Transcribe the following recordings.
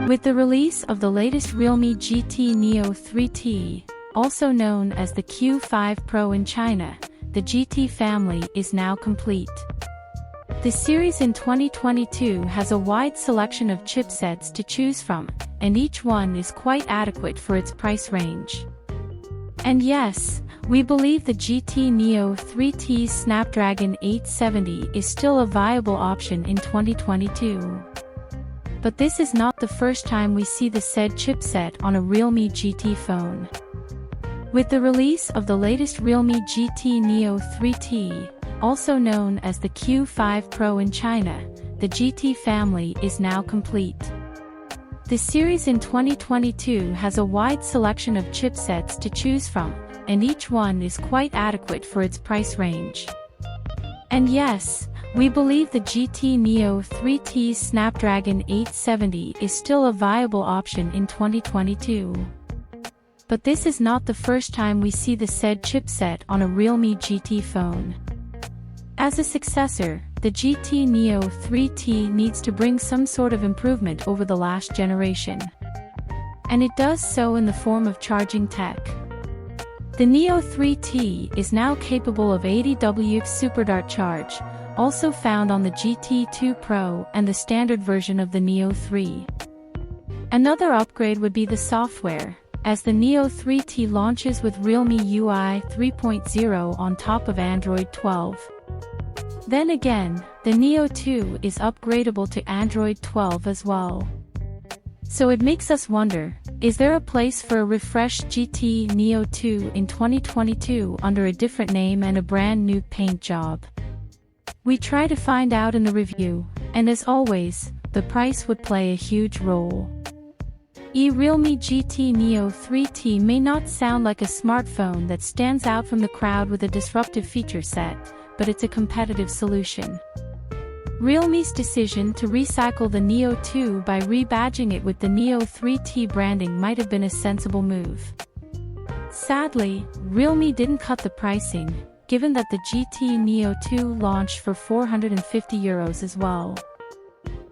With the release of the latest Realme GT Neo 3T, also known as the Q5 Pro in China, the GT family is now complete. The series in 2022 has a wide selection of chipsets to choose from, and each one is quite adequate for its price range. And yes, we believe the GT Neo 3T's Snapdragon 870 is still a viable option in 2022. But this is not the first time we see the said chipset on a Realme GT phone. With the release of the latest Realme GT Neo 3T, also known as the Q5 Pro in China, the GT family is now complete. The series in 2022 has a wide selection of chipsets to choose from, and each one is quite adequate for its price range. And yes, we believe the GT Neo 3T's Snapdragon 870 is still a viable option in 2022. But this is not the first time we see the said chipset on a Realme GT phone. As a successor, the GT Neo 3T needs to bring some sort of improvement over the last generation. And it does so in the form of charging tech. The Neo 3T is now capable of 80W SuperDart charge, also found on the GT2 Pro and the standard version of the Neo 3. Another upgrade would be the software, as the Neo 3T launches with Realme UI 3.0 on top of Android 12. Then again, the Neo 2 is upgradable to Android 12 as well. So it makes us wonder, is there a place for a refreshed GT Neo 2 in 2022 under a different name and a brand new paint job? We try to find out in the review, and as always, the price would play a huge role. Realme GT Neo 3T may not sound like a smartphone that stands out from the crowd with a disruptive feature set, but it's a competitive solution. Realme's decision to recycle the Neo 2 by rebadging it with the Neo 3T branding might have been a sensible move. Sadly, Realme didn't cut the pricing, given that the GT Neo 2 launched for €450 as well.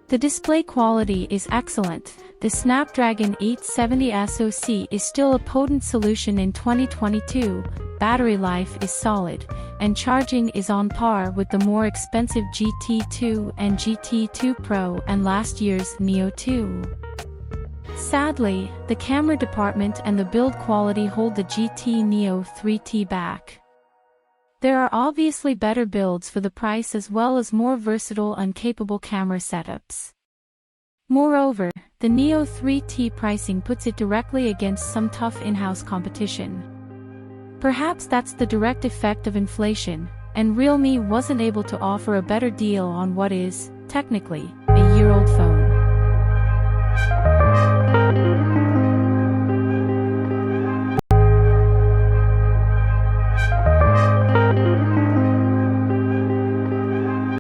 The display quality is excellent, the Snapdragon 870 SoC is still a potent solution in 2022, battery life is solid, and charging is on par with the more expensive GT2 and GT2 Pro and last year's Neo 2. Sadly, the camera department and the build quality hold the GT Neo 3T back. There are obviously better builds for the price as well as more versatile and capable camera setups. Moreover, the Neo 3T pricing puts it directly against some tough in-house competition. Perhaps that's the direct effect of inflation, and Realme wasn't able to offer a better deal on what is, technically, a year-old phone.